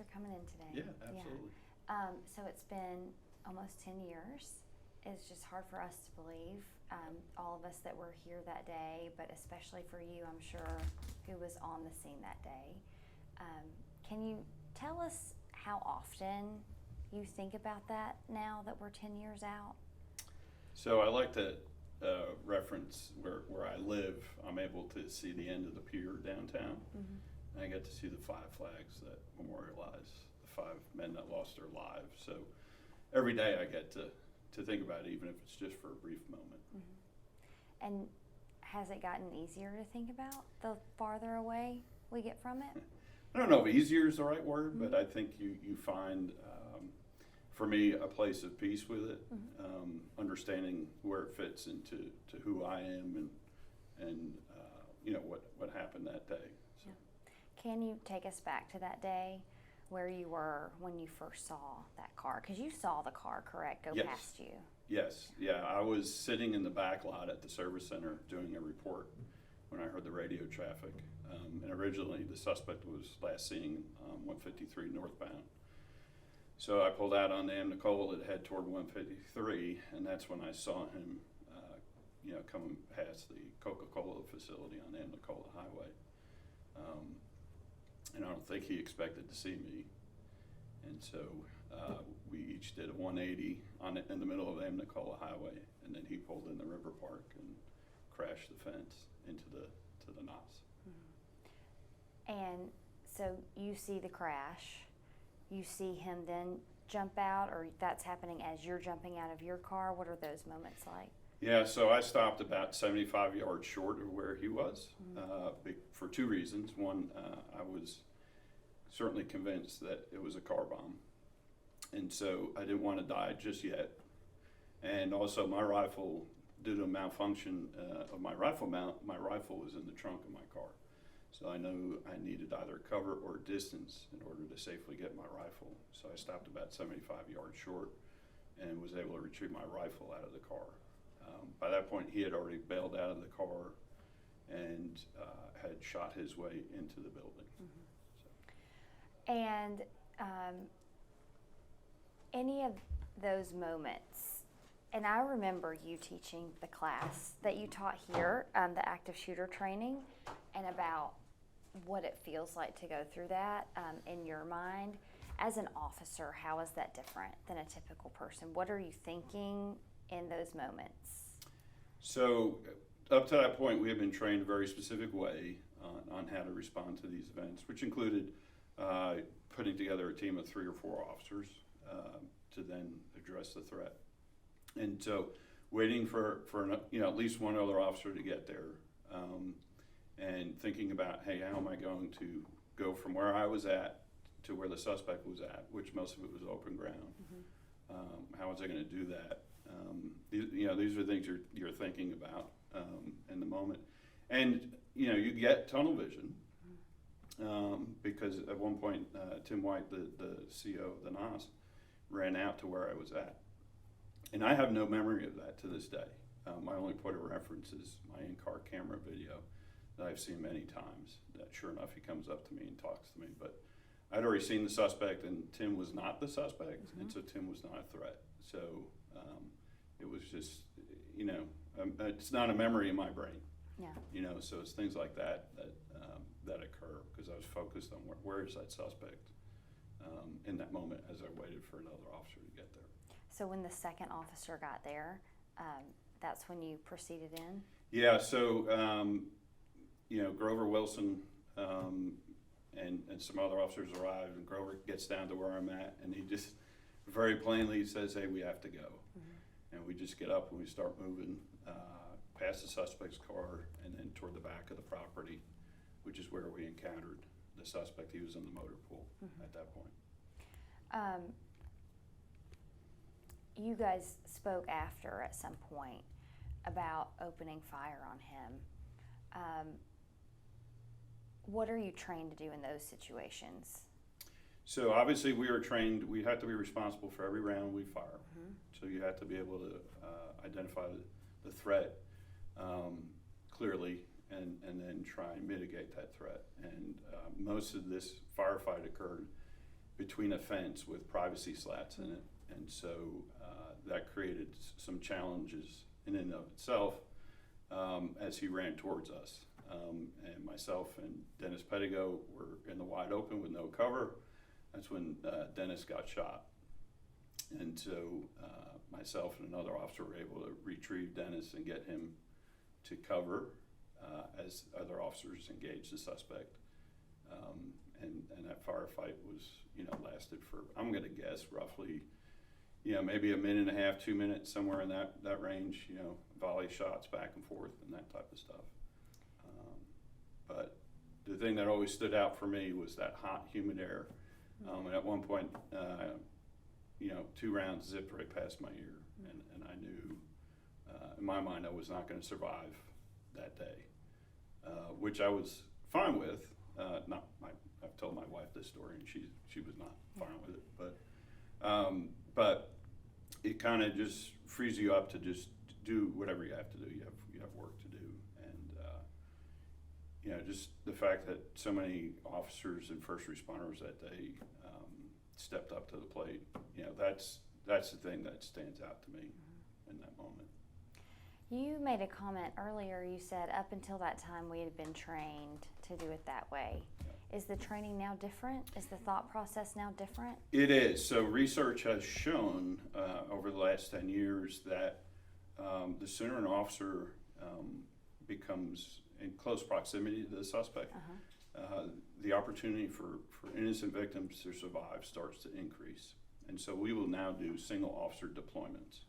for coming in today. Yeah, absolutely. So it's been almost 10 years. It's just hard for us to believe, all of us that were here that day, but especially for you, I'm sure, who was on the scene that day. Can you tell us how often you think about that now that we're 10 years out? So I like to reference where I live. I'm able to see the end of the pier downtown. Mm-hmm. And I get to see the 5 flags that memorialize the 5 men that lost their lives. So every day I get to think about it, even if it's just for a brief moment. Mm-hmm. And has it gotten easier to think about the farther away we get from it? I don't know if easier is the right word, Mm-hmm. but I think you find, for me, a place of peace with it, Mm-hmm. understanding where it fits into who I am and you know what happened that day. So. Yeah. Can you take us back to that day where you were when you first saw that car? Because you saw the car, correct, go Yes. past you. Yes, yeah, I was sitting in the back lot at the service center doing a report when I heard the radio traffic. And originally the suspect was last seen 153 northbound. So I pulled out on the Nicola to head toward 153, and that's when I saw him, you know, coming past the Coca-Cola facility on the Nicola Highway. And I don't think he expected to see me. And so we each did a 180 in the middle of the Nicola Highway, and then he pulled in the River Park and crashed the fence into the NOS. Mm-hmm. And so you see the crash, you see him then jump out, or that's happening as you're jumping out of your car. What are those moments like? Yeah, so I stopped about 75 yards short of where he was, Mm-hmm. for 2 reasons. One, I was certainly convinced that it was a car bomb, and so I didn't want to die just yet. And also my rifle, due to a malfunction of my rifle mount, my rifle was in the trunk of my car. So I knew I needed either cover or distance in order to safely get my rifle. So I stopped about 75 yards short and was able to retrieve my rifle out of the car. By that point, he had already bailed out of the car and had shot his way into the building. Mm-hmm. And any of those moments, and I remember you teaching the class that you taught here, the active shooter training, and about what it feels like to go through that in your mind. As an officer, how is that different than a typical person? What are you thinking in those moments? So up to that point, we had been trained a very specific way on how to respond to these events, which included putting together a team of 3 or 4 officers to then address the threat. And so waiting for you know, at least one other officer to get there, and thinking about, hey, how am I going to go from where I was at to where the suspect was at, which most of it was open ground. Mm-hmm. How was I going to do that? You know, these are things you're thinking about in the moment. And, you know, you get tunnel vision because at one point, Tim White, the CO of the NOS, ran out to where I was at. And I have no memory of that to this day. My only point of reference is my in-car camera video that I've seen many times, that sure enough, he comes up to me and talks to me. But I'd already seen the suspect, and Tim was not the suspect, mm-hmm. and so Tim was not a threat. So it was just, you know, it's not a memory in my brain. Yeah. You know, so it's things like that occur because I was focused on where is that suspect in that moment as I waited for another officer to get there. So when the second officer got there, that's when you proceeded in? Yeah, so, you know, Grover Wilson and some other officers arrived, and Grover gets down to where I'm at, and he just very plainly says, hey, we have to go. Mm-hmm. And we just get up and we start moving past the suspect's car and then toward the back of the property, which is where we encountered the suspect. He was in the motor pool mm-hmm. at that point. You guys spoke after at some point about opening fire on him. What are you trained to do in those situations? So obviously we are trained, we have to be responsible for every round we fire. Mm-hmm. So you have to be able to identify the threat clearly and then try and mitigate that threat. And most of this firefight occurred between a fence with privacy slats in it. And so that created some challenges in and of itself as he ran towards us. And myself and Dennis Pettigo were in the wide open with no cover. That's when Dennis got shot. And so myself and another officer were able to retrieve Dennis and get him to cover as other officers engaged the suspect. And that firefight was, lasted for, I'm gonna guess roughly, maybe a minute and a half, 2 minutes, somewhere in that range, volley shots back and forth and that type of stuff. But the thing that always stood out for me was that hot, humid air. And at one point, 2 rounds zipped right past my ear, and I knew, in my mind, I was not gonna survive that day, which I was fine with. I've told my wife this story, and she was not fine with it, but it kind of just frees you up to just do whatever you have to do. You have work to do, and just the fact that so many officers and first responders that day stepped up to the plate. That's the thing that stands out to me in that moment. You made a comment earlier. You said up until that time we had been trained to do it that way. Yeah. Is the training now different? Is the thought process now different? It is. So research has shown over the last 10 years that the sooner an officer becomes in close proximity to the suspect, the opportunity for innocent victims to survive starts to increase. And so we will now do single officer deployments.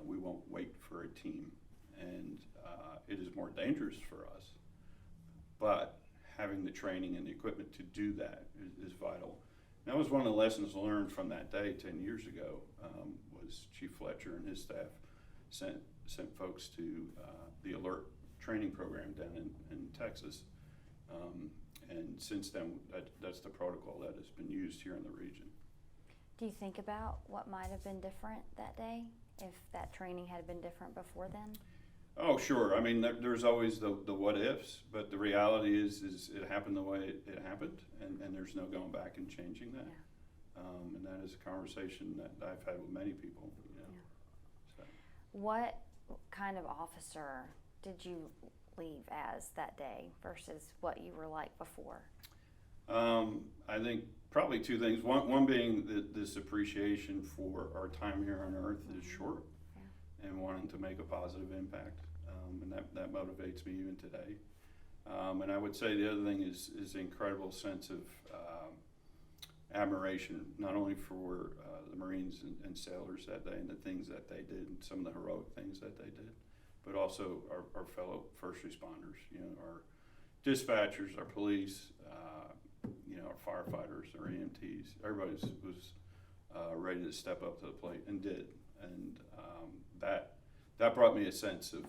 We won't wait for a team, and it is more dangerous for us. But having the training and the equipment to do that is vital. And that was one of the lessons learned from that day 10 years ago. Was Chief Fletcher and his staff sent folks to the alert training program down in Texas, and since then that's the protocol that has been used here in the region. Do you think about what might have been different that day if that training had been different before then? Oh, sure. I mean, there's always the what ifs, but the reality is it happened the way it happened, and there's no going back and changing that. Yeah. And that is a conversation that I've had with many people. Yeah. So. What kind of officer did you leave as that day versus what you were like before? I think probably 2 things. One being that this appreciation for our time here on earth is short, and wanting to make a positive impact, and that motivates me even today. And I would say the other thing is the incredible sense of admiration, not only for the Marines and sailors that day and the things that they did, and some of the heroic things that they did, but also our fellow first responders, our dispatchers, our police, our firefighters, our EMTs. Everybody was ready to step up to the plate and did, and that brought me a sense of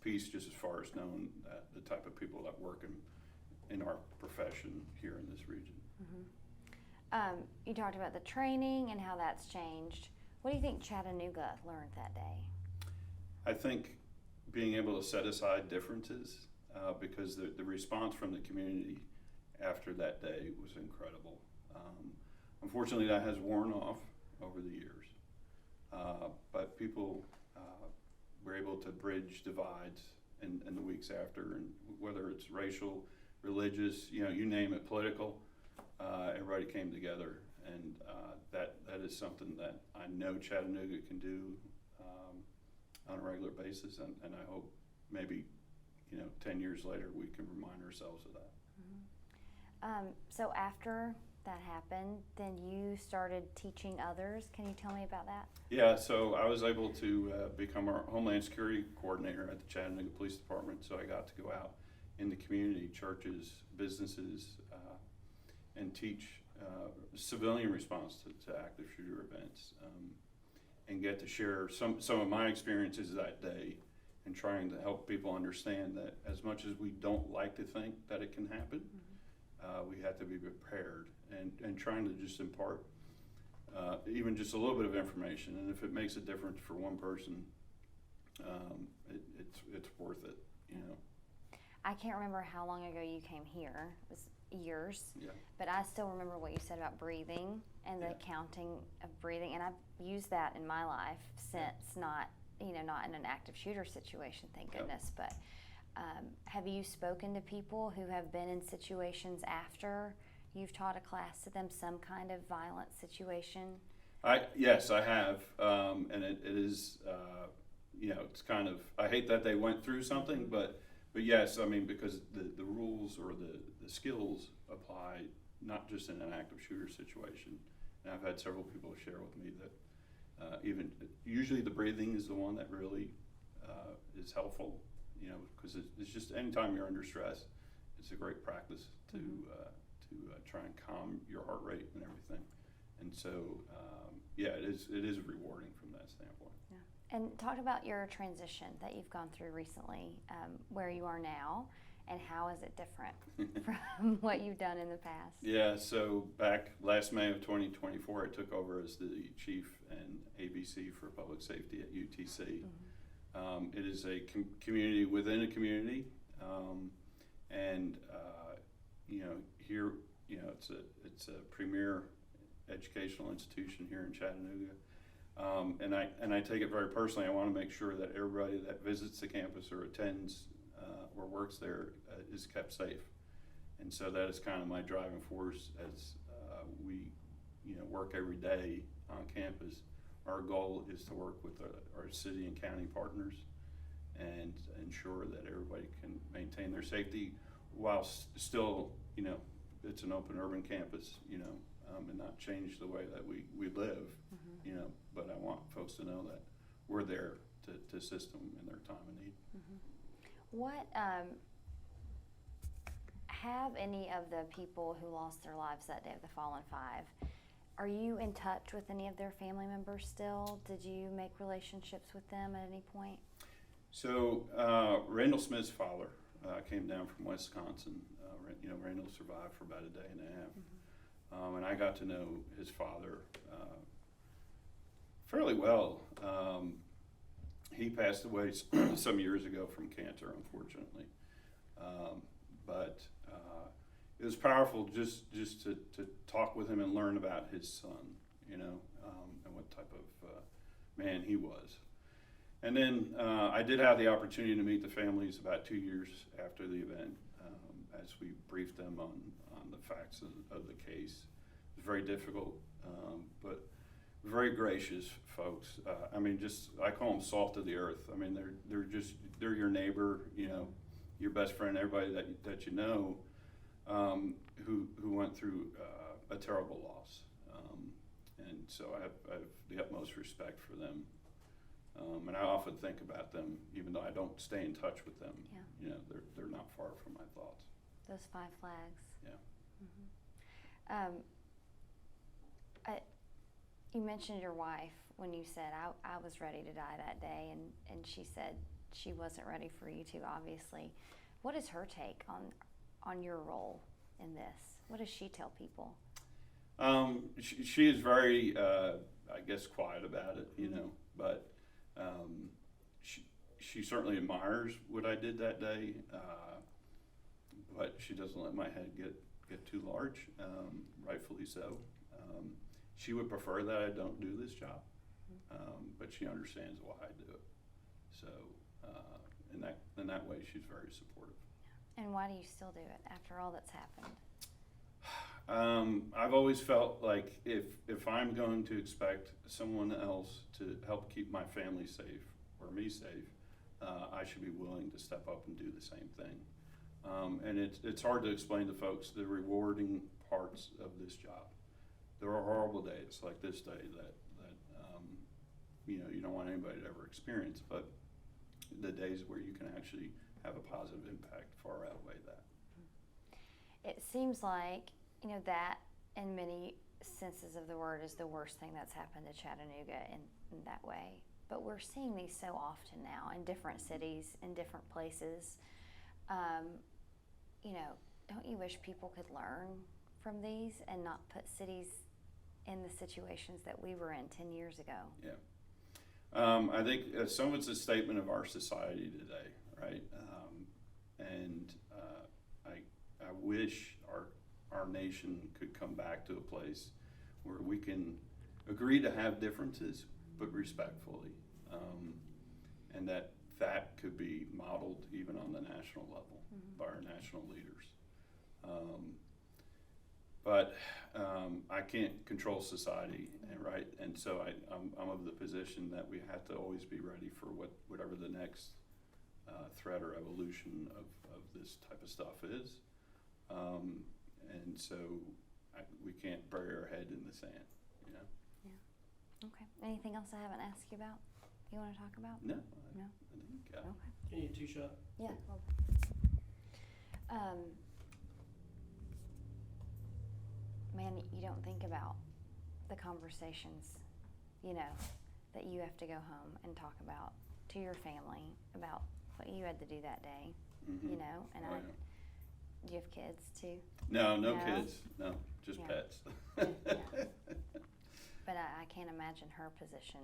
peace, just as far as knowing that the type of people that work in our profession here in this region. Mm-hmm. You talked about the training and how that's changed. What do you think Chattanooga learned that day? I think being able to set aside differences, because the response from the community after that day was incredible. Unfortunately, that has worn off over the years, but people were able to bridge divides in the weeks after, and whether it's racial, religious, you name it, political, everybody came together, and that is something that I know Chattanooga can do on a regular basis, and I hope maybe 10 years later we can remind ourselves of that. Mm-hmm. So after that happened, then you started teaching others. Can you tell me about that? Yeah, so I was able to become our Homeland Security Coordinator at the Chattanooga Police Department, so I got to go out in the community, churches, businesses, and teach civilian response to active shooter events, and get to share some of my experiences that day, and trying to help people understand that as much as we don't like to think that it can happen, we have to be prepared, and trying to just impart even just a little bit of information, and if it makes a difference for one person, it's worth it. I can't remember how long ago you came here. It was years. Yeah. But I still remember what you said about breathing and the counting of breathing, and I've used that in my life since, not in an active shooter situation, thank goodness. But have you spoken to people who have been in situations after you've taught a class to them, some kind of violent situation? Yes, I have, and it is, it's kind of, I hate that they went through something, but yes, I mean, because the rules or the skills apply not just in an active shooter situation. And I've had several people share with me that even usually the breathing is the one that really is helpful, because it's just anytime you're under stress, it's a great practice to try and calm your heart rate and everything. And so, it is rewarding from that standpoint. Yeah. And talk about your transition that you've gone through recently, where you are now, and how is it different from what you've done in the past? Yeah, so back last May of 2024, I took over as the chief and ABC for public safety at UTC. It is a community within a community, and here, it's a premier educational institution here in Chattanooga, and I take it very personally. I want to make sure that everybody that visits the campus or attends or works there is kept safe, and so that is kind of my driving force as we work every day on campus. Our goal is to work with our city and county partners and ensure that everybody can maintain their safety while still, it's an open urban campus, and not change the way that we live, but I want folks to know that we're there to assist them in their time of need. What, have any of the people who lost their lives that day of the Fallen Five, are you in touch with any of their family members still? Did you make relationships with them at any point? So Randall Smith's father came down from Wisconsin. Randall survived for about a day and a half. And I got to know his father fairly well. He passed away some years ago from cancer, unfortunately. But it was powerful just to talk with him and learn about his son, and what type of man he was. And then I did have the opportunity to meet the families about 2 years after the event, as we briefed them on the facts of the case. It was very difficult, but very gracious folks. I call them salt of the earth. I mean, they're your neighbor, your best friend, everybody that you know, who went through a terrible loss. And so I have the utmost respect for them. And I often think about them, even though I don't stay in touch with them. Yeah. They're not far from my thoughts. Those 5 flags. Yeah. You mentioned your wife when you said, I was ready to die that day, and she said she wasn't ready for you to, obviously. What is her take on your role in this? What does she tell people? She is very, I guess, quiet about it, but she certainly admires what I did that day, but she doesn't let my head get too large, rightfully so. She would prefer that I don't do this job, but she understands why I do it. So in that way, she's very supportive. And why do you still do it after all that's happened? I've always felt like if I'm going to expect someone else to help keep my family safe or me safe, I should be willing to step up and do the same thing. And it's hard to explain to folks the rewarding parts of this job. There are horrible days like this day that you don't want anybody to ever experience, but the days where you can actually have a positive impact far outweigh that. It seems like, that in many senses of the word is the worst thing that's happened to Chattanooga in that way. But we're seeing these so often now in different cities, in different places. Don't you wish people could learn from these and not put cities in the situations that we were in 10 years ago? Yeah. I think some of it's a statement of our society today, right? And I wish our nation could come back to a place where we can agree to have differences, but respectfully. And that could be modeled even on the national level by our national leaders. But I can't control society, and so I'm of the position that we have to always be ready for whatever the next threat or evolution of this type of stuff is. And so we can't bury our head in the sand, you know? Yeah. Okay. Anything else I haven't asked you about? You want to talk about? No. No? I think, Okay. Can you two-shot? Yeah. Man, you don't think about the conversations, you know, that you have to go home and talk about to your family about what you had to do that day, you know, and Oh, yeah. do you have kids too? No No? kids, no, just Yeah. pets. Yeah. But I can't imagine her position.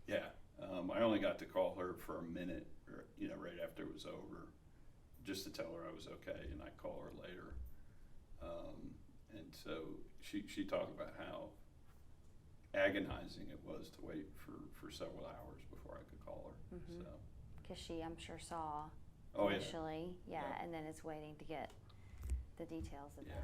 Yeah, I only got to call her for a minute, right after it was over, just to tell her I was okay, and I'd call her later. And so she talked about how agonizing it was to wait for several hours before I could call her. Mhm. So, Because she, I'm sure, saw oh yeah, initially, Yeah. and then is waiting to get the details of yeah. that.